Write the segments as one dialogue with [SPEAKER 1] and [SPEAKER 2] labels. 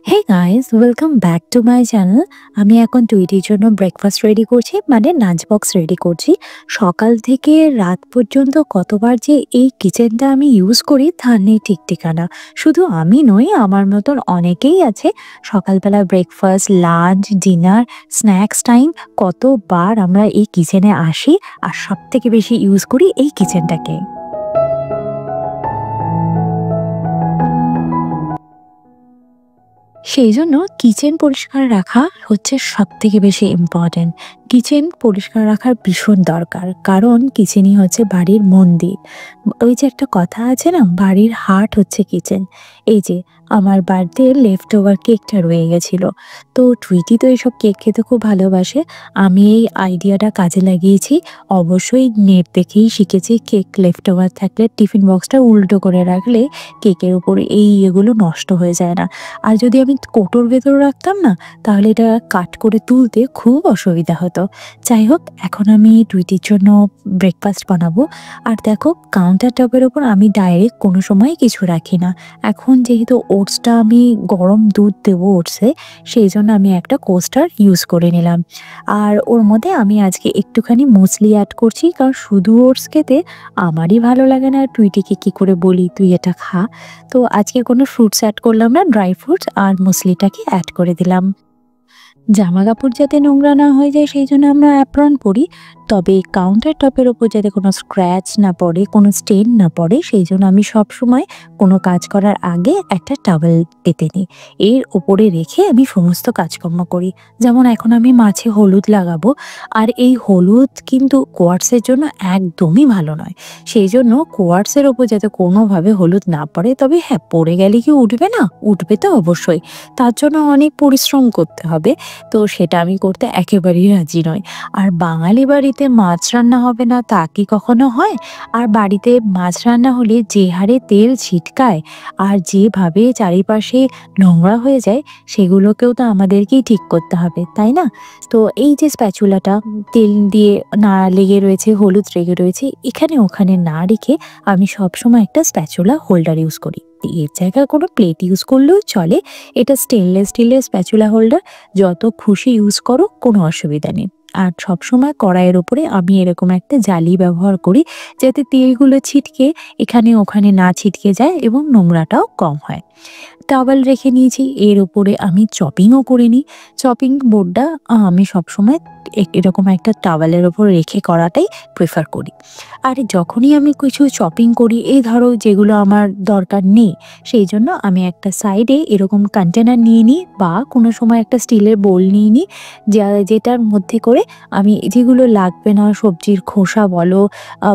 [SPEAKER 1] Hey guys, welcome back to my channel. আমি এখন টুইটির জন্য ব্রেকফাস্ট রেডি করছি, মানে লাঞ্চ বক্স রেডি করছি। সকাল থেকে রাত পর্যন্ত কতবার যে এই কিচেনটা আমি ইউজ করি তার নেই ঠিক ঠিকানা। শুধু আমি নই, আমার মতন অনেকেই আছে। সকালবেলা breakfast, lunch, dinner, snacks time কতবার আমরা এই কিচেনে আসি, আর সবথেকে বেশি ইউজ করি এই কিচেনটাকে। সেই জন্য কিচেন পরিষ্কার রাখা হচ্ছে সবথেকে বেশি ইম্পর্টেন্ট। কিচেন পরিষ্কার রাখার ভীষণ দরকার, কারণ কিচেনই হচ্ছে বাড়ির মন্দির। ওই যে একটা কথা আছে না, বাড়ির হার্ট হচ্ছে কিচেন। এই যে আমার বার্থডে লেফট ওভার কেকটা রয়ে গেছিল, তো টুইটি তো এইসব কেক খেতে খুব ভালোবাসে। আমি এই আইডিয়াটা কাজে লাগিয়েছি। অবশ্যই নেট দেখেই শিখেছি কেক লেফট ওভার থাকলে টিফিন বক্সটা উল্টো করে রাখলে কেকের উপর এই এগুলো নষ্ট হয়ে যায় না। আর যদি আমি কৌটোর ভেতর রাখতাম না, তাহলে এটা কাট করে তুলতে খুব অসুবিধা হতো। যাই হোক, এখন আমি টুইটির জন্য ব্রেকফাস্ট বানাবো। আর দেখো, কাউন্টার টপের ওপর আমি ডাইরেক্ট কোনো সময় কিছু রাখি না। এখন যেহেতু ওটসটা আমি গরম দুধ দেবো ওটসে, সেই জন্য আমি একটা কোস্টার ইউজ করে নিলাম। আর ওর মধ্যে আমি আজকে একটুখানি মুসলি অ্যাড করছি, কারণ শুধু ওটস খেতে আমারই ভালো লাগে না। টুইটিকে কি করে বলি তুই এটা খা। তো আজকে কোনো ফ্রুটস অ্যাড করলাম না, ড্রাই ফ্রুটস আর মুসলিটাকে অ্যাড করে দিলাম। জামা কাপড় যাতে নোংরা না হয়ে যায় সেই জন্য আমরা অ্যাপ্রন পরি, তবে কাউন্টার টপের ওপর যাতে কোনো স্ক্র্যাচ না পড়ে, কোনো স্টেন না পড়ে, সেই জন্য আমি সবসময় কোনো কাজ করার আগে একটা টাওয়েল পেতে নিই। এর ওপরে রেখে আমি সমস্ত কাজকর্ম করি। যেমন এখন আমি মাছে হলুদ লাগাবো, আর এই হলুদ কিন্তু কোয়ার্টসের জন্য একদমই ভালো নয়। সেই জন্য কোয়ার্টসের ওপর যাতে কোনোভাবে হলুদ না পড়ে। তবে হ্যাঁ, পড়ে গেলে কি উঠবে না? উঠবে তো অবশ্যই, তার জন্য অনেক পরিশ্রম করতে হবে। তো সেটা আমি করতে একেবারেই রাজি নই। আর বাঙালি বাড়িতে মাছ রান্না হবে না তা কি কখনো হয়? আর বাড়িতে মাছ রান্না হলে যে হারে তেল ছিটকায় আর যেভাবে চারিপাশে নোংরা হয়ে যায়, সেগুলোকেও তো আমাদেরকেই ঠিক করতে হবে, তাই না? তো এই যে স্প্যাচুলাটা তেল দিয়ে না লেগে রয়েছে, হলুদ লেগে রয়েছে, এখানে ওখানে না রেখে আমি সবসময় একটা স্প্যাচুলা হোল্ডার ইউজ করি। এর জায়গায় কোনো প্লেট ইউজ করলেও চলে। এটা স্টেনলেস স্টিলের স্প্যাচুলা হোল্ডার, যত খুশি ইউজ করো, কোনো অসুবিধা নেই। আর সবসময় কড়াইয়ের উপরে আমি এরকম একটা জালি ব্যবহার করি, যাতে তেলগুলো ছিটকে এখানে ওখানে না ছিটকে যায় এবং নোংরাটাও কম হয়। টাওয়েল রেখে নিয়েছি, এর উপরে আমি চপিংও করে নিই। চপিং বোর্ডটা আমি সবসময় এরকম একটা টাওয়েলের ওপর রেখে করাটাই প্রেফার করি। আর যখনই আমি কিছু চপিং করি, এই ধরো যেগুলো আমার দরকার নেই, সেই জন্য আমি একটা সাইডে এরকম কন্টেনার নিয়ে নিই, বা কোনো সময় একটা স্টিলের বোল নিয়ে নিই, যেটার মধ্যে করে আমি যেগুলো লাগবে না, সবজির খোসা বলো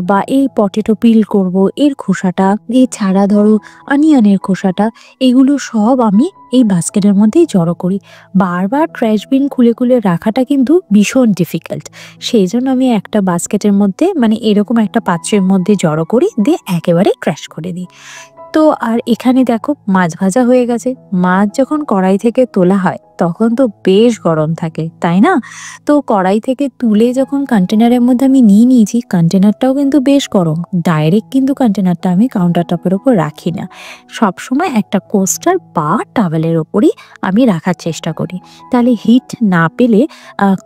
[SPEAKER 1] বা এই পটেটো পিল করব এর খোসাটা, এছাড়া ধরো অনিয়নের খোসাটা, এগুলো সব আমি এই বাস্কেটের মধ্যেই জড়ো করি। বারবার ট্র্যাশ বিন খুলে খুলে রাখাটা কিন্তু ভীষণ ডিফিকাল্ট। সেই জন্য আমি একটা বাস্কেটের মধ্যে, মানে এরকম একটা পাত্রের মধ্যে জড়ো করি, দিয়ে একেবারে ট্র্যাশ করে দিই। তো আর এখানে দেখো, মাছ ভাজা হয়ে গেছে। মাছ যখন কড়াই থেকে তোলা হয় তখন তো বেশ গরম থাকে, তাই না? তো কড়াই থেকে তুলে যখন কন্টেনারের মধ্যে আমি নিয়ে নিয়েছি, কন্টেনারটাও কিন্তু বেশ গরম। ডাইরেক্ট কিন্তু কন্টেনারটা আমি কাউন্টার টপের ওপর রাখি না, সবসময় একটা কোস্টার বা টাওয়েলের ওপরই আমি রাখার চেষ্টা করি। তাহলে হিট না পেলে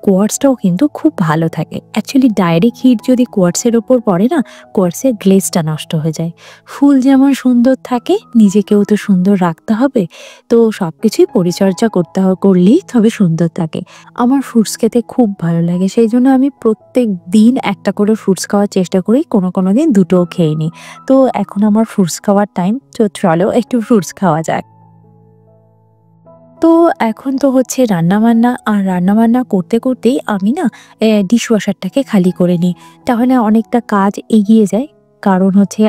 [SPEAKER 1] কোয়ার্টসটাও কিন্তু খুব ভালো থাকে। অ্যাকচুয়ালি ডাইরেক্ট হিট যদি কোয়ার্টসের ওপর পড়ে না, কোয়ার্টসের গ্লেজটা নষ্ট হয়ে যায়। ফুল যেমন সুন্দর থাকে, নিজেকেও তো সুন্দর রাখতে হবে। তো সবকিছুই পরিচর্যা করলেই তবে সুন্দর থাকে। আমার ফ্রুটস খেতে খুব ভালো লাগে, সেই জন্য আমি প্রত্যেক দিন একটা করে ফ্রুটস খাওয়ার চেষ্টা করি, কোনো দিন দুটোও খেয়ে নিই। তো এখন আমার ফ্রুটস খাওয়ার টাইম, তো চলো একটু ফ্রুটস খাওয়া যাক। তো এখন তো হচ্ছে রান্নাবান্না, আর রান্নাবান্না করতে করতেই আমি না ডিশওয়াশারটাকে খালি করে নিই। তাহলে অনেকটা কাজ এগিয়ে যায়। কারণ হচ্ছে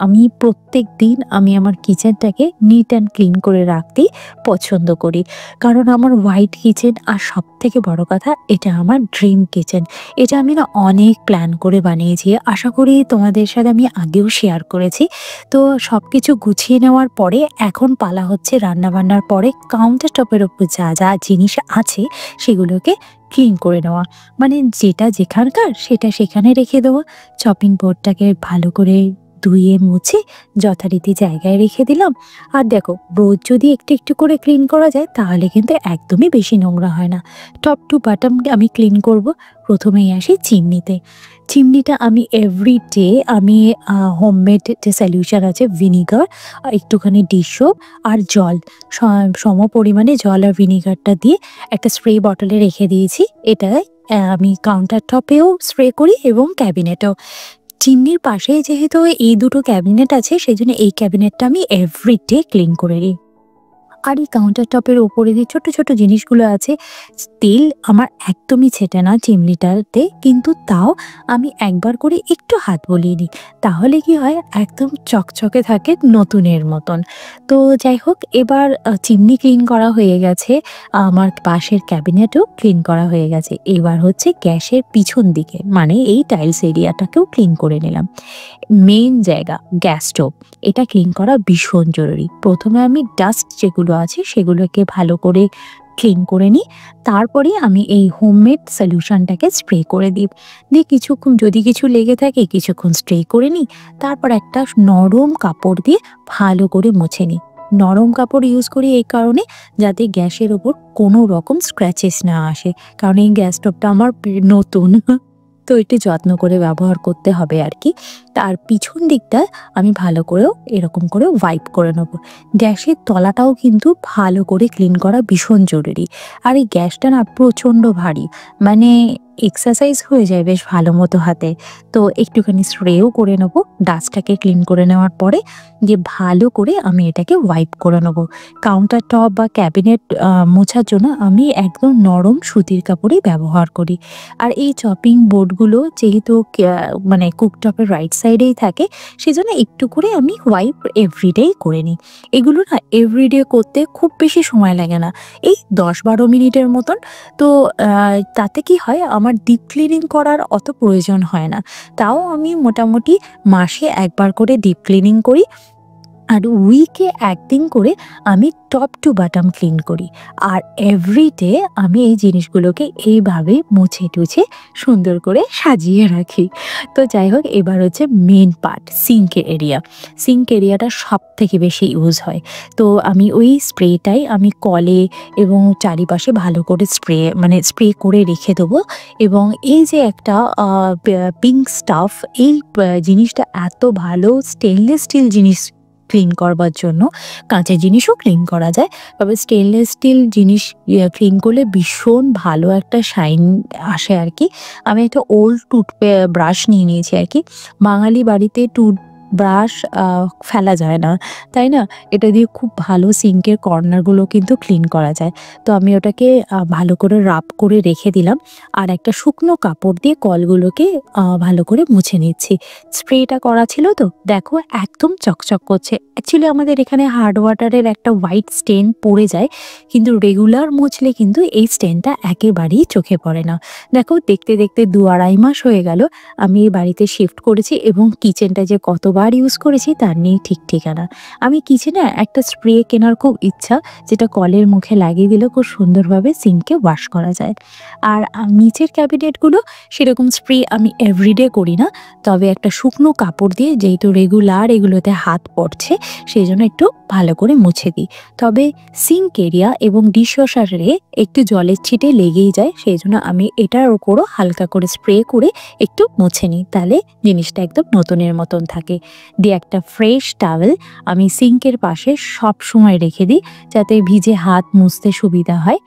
[SPEAKER 1] আমি প্রত্যেক দিন আমি আমার কিচেনটাকে নিট অ্যান্ড ক্লিন করে রাখতেই পছন্দ করি। কারণ আমার হোয়াইট কিচেন, আর সবথেকে বড় কথা, এটা আমার ড্রিম কিচেন। এটা আমি না অনেক প্ল্যান করে বানিয়েছি। আশা করি তোমাদের সাথে আমি আগেও শেয়ার করেছি। তো সবকিছু গুছিয়ে নেওয়ার পরে এখন পালা হচ্ছে রান্নাবান্নার পরে কাউন্টার টপের ওপর যা যা জিনিস আছে সেগুলোকে ক্লিন করে নেওয়া। মানে যেটা যেখানকার সেটা সেখানে রেখে দেওয়া। চপিং বোর্ডটাকে ভালো করে ধুয়ে মুছে যথারীতি জায়গায় রেখে দিলাম। আর দেখো, রোজ যদি একটু একটু করে ক্লিন করা যায় তাহলে কিন্তু একদমই বেশি নোংরা হয় না। টপ টু বটম আমি ক্লিন করব। প্রথমেই আসি চিমনিতে। চিমনিটা আমি এভরিডে আমি হোমমেড যে সলিউশন আছে ভিনিগার, একটুখানি ডিশ সোপ আর জল, সম পরিমাণে জল আর ভিনিগারটা দিয়ে একটা স্প্রে বটলে রেখে দিয়েছি। এটায় আমি কাউন্টার টপেও স্প্রে করি এবং ক্যাবিনেটেও। চিমনির পাশে যেহেতু এই দুটো ক্যাবিনেট আছে, সেই জন্য এই ক্যাবিনেটটা আমি এভরিডে ক্লিন করে নিই। আর এই কাউন্টার টপের ওপরে যে ছোট ছোট জিনিসগুলো আছে, তেল আমার একদমই ছেটে না চিমনিটাতে, কিন্তু তাও আমি একবার করে একটু হাত বুলিয়ে নিই। তাহলে কি হয়, একদম চকচকে থাকে নতুনের মতন। তো যাই হোক, এবার চিমনি ক্লিন করা হয়ে গেছে, আমার পাশের ক্যাবিনেটও ক্লিন করা হয়ে গেছে। এবার হচ্ছে গ্যাসের পিছন দিকে, মানে এই টাইলস এরিয়াটাকেও ক্লিন করে নিলাম। মেইন জায়গা গ্যাস স্টোভ, এটা ক্লিন করা ভীষণ জরুরি। প্রথমে আমি ডাস্ট যেগুলো আছে সেগুলোকে ভালো করে ক্লিন করে নিই। তারপরে আমি এই হোমমেড সলিউশনটাকে স্প্রে করে দিই। দিয়ে কিছুক্ষণ যদি কিছু লেগে থাকে কিছুক্ষণ স্প্রে করে নিই। তারপর একটা নরম কাপড় দিয়ে ভালো করে মুছে নিই। নরম কাপড় ইউজ করি এই কারণে, যাতে গ্যাসের ওপর কোনো রকম স্ক্র্যাচেস না আসে, কারণ এই গ্যাস স্টোভটা আমার নতুন। তো একটু যত্ন করে ব্যবহার করতে হবে আর কি। তার পিছন দিকটা আমি ভালো করেও এরকম করে ওয়াইপ করে নেবো। গ্যাসের তলাটাও কিন্তু ভালো করে ক্লিন করা ভীষণ জরুরি। আর এই গ্যাসটা না প্রচণ্ড ভারী, মানে এক্সারসাইজ হয়ে যায় বেশ ভালো মতো হাতে। তো একটুখানি স্প্রেও করে নেবো ডাস্টটাকে ক্লিন করে নেওয়ার পরে, যে ভালো করে আমি এটাকে ওয়াইপ করে নেবো। কাউন্টার টপ বা ক্যাবিনেট মোছার জন্য আমি একদম নরম সুতির কাপড়ই ব্যবহার করি। আর এই চপিং বোর্ডগুলো যেহেতু মানে কুকটপের রাইট সাইডেই থাকে, সেজন্য একটু করে আমি ওয়াইপ এভরিডেই করে নিই। এগুলো না এভরিডে করতে খুব বেশি সময় লাগে না, এই 10-12 মিনিটের মতন। তো তাতে কি হয়, আমার ডিপ ক্লিনিং করার অত প্রয়োজন হয় না। তাও আমি মোটামুটি মাসে একবার করে ডিপ ক্লিনিং করি। আর উইকে একদিন করে আমি টপ টু বটম ক্লিন করি। আর এভরিডে আমি এই জিনিসগুলোকে এইভাবে মুছে টুছে সুন্দর করে সাজিয়ে রাখি। তো যাই হোক, এবার হচ্ছে মেন পার্ট, সিঙ্ক এরিয়া। সিঙ্ক এরিয়াটা সব থেকে বেশি ইউজ হয়। তো আমি ওই স্প্রেটাই আমি কলে এবং চারিপাশে ভালো করে স্প্রে করে রেখে দেবো। এবং এই যে একটা পিঙ্ক স্টাফ, এই জিনিসটা এত ভালো, স্টেনলেস স্টিল জিনিস ক্লিন করবার জন্য। কাঁচের জিনিসও ক্লিন করা যায়, তবে স্টেনলেস স্টিল জিনিস ক্লিন করলে ভীষণ ভালো একটা শাইন আসে আর কি। আমি একটা ওল্ড ব্রাশ নিয়ে নিয়েছি আর কি। বাঙালি বাড়িতে ব্রাশ ফেলা যায় না, তাই না? এটা দিয়ে খুব ভালো সিঙ্কের কর্নারগুলো কিন্তু ক্লিন করা যায়। তো আমি ওটাকে ভালো করে রাব করে রেখে দিলাম। আর একটা শুকনো কাপড় দিয়ে কলগুলোকে ভালো করে মুছে নিচ্ছি। স্প্রেটা করা ছিল তো, দেখো একদম চকচক করছে। অ্যাকচুয়ালি আমাদের এখানে হার্ড ওয়াটারের একটা হোয়াইট স্টেন পড়ে যায়, কিন্তু রেগুলার মুছলে কিন্তু এই স্টেনটা একেবারেই চোখে পড়ে না। দেখো, দেখতে দেখতে 2-2.5 মাস হয়ে গেল আমি এই বাড়িতে শিফট করেছি, এবং কিচেনটা যে কতবার ইউজ করেছি তার নেই ঠিক ঠিকানা। আমি কিচেনে একটা স্প্রে কেনার খুব ইচ্ছা, যেটা কলের মুখে লাগিয়ে দিলে খুব সুন্দরভাবে সিঙ্কে ওয়াশ করা যায়। আর নিচের ক্যাবিনেটগুলো সেরকম স্প্রে আমি এভরিডে করি না, তবে একটা শুকনো কাপড় দিয়ে, যেহেতু রেগুলার এগুলোতে হাত পড়ছে, সেই জন্য একটু ভালো করে মুছে দিই। তবে সিঙ্ক এরিয়া এবং ডিশওয়াশারে একটু জলের ছিটে লেগেই যায়, সেই জন্য আমি এটার ওপরও হালকা করে স্প্রে করে একটু মুছে নিই, তাহলে জিনিসটা একদম নতুনের মতন থাকে। দিয়ে একটা ফ্রেশ টাওয়েল আমি সিঙ্কের পাশে সব সময় রেখে দিই, যাতে ভিজে হাত মুছতে সুবিধা হয়।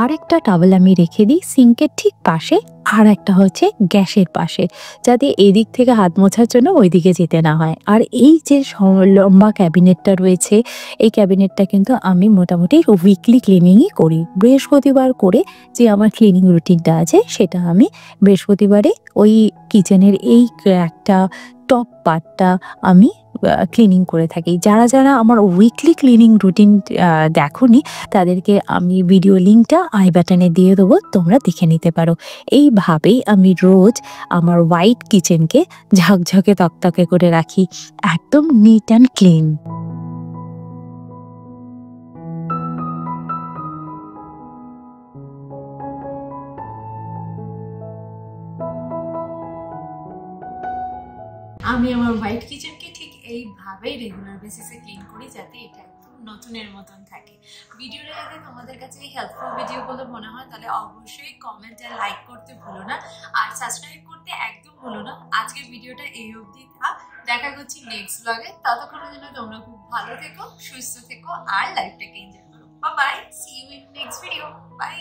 [SPEAKER 1] আর একটা টাওয়েল আমি রেখে দিই সিঙ্কের ঠিক পাশে, আর একটা হচ্ছে গ্যাসের পাশে, যাতে এদিক থেকে হাত মোছার জন্য ওইদিকে যেতে না হয়। আর এই যে লম্বা ক্যাবিনেটটা রয়েছে, এই ক্যাবিনেটটা কিন্তু আমি মোটামুটি উইকলি ক্লিনিংই করি। বৃহস্পতিবার করে যে আমার ক্লিনিং রুটিনটা আছে, সেটা আমি বৃহস্পতিবারে ওই কিচেনের এই একটা টপ পার্টটা আমি ক্লিনিং করে থাকি। যারা যারা আমার উইকলি ক্লিনিং রুটিন দেখোনি, তাদেরকে আমি ভিডিও লিঙ্কটা আই বাটনে দিয়ে দেবো, তোমরা দেখে নিতে পারো। এইভাবেই আমি রোজ আমার হোয়াইট কিচেনকে ঝকঝকে তকতকে করে রাখি, একদম নিট অ্যান্ড ক্লিন।
[SPEAKER 2] আমি আমার হোয়াইট কিচেনকে ঠিক এইভাবেই রেগুলার বেসিসে ক্লিন করি, যাতে এটা একদম নতুনের মতন থাকে। ভিডিওটা যদি তোমাদের কাছে হেল্পফুল ভিডিও বলে মনে হয় তাহলে অবশ্যই কমেন্ট আর লাইক করতে ভুলো না, আর সাবস্ক্রাইব করতে একদম ভুলো না। আজকের ভিডিওটা এই অবধি থাক, দেখা করছি নেক্সট ব্লগে। ততক্ষণের জন্য তোমরা খুব ভালো থেকো, সুস্থ থেকো আর লাইফটাকে এনজয় করো। Bye bye, see you in next video, by.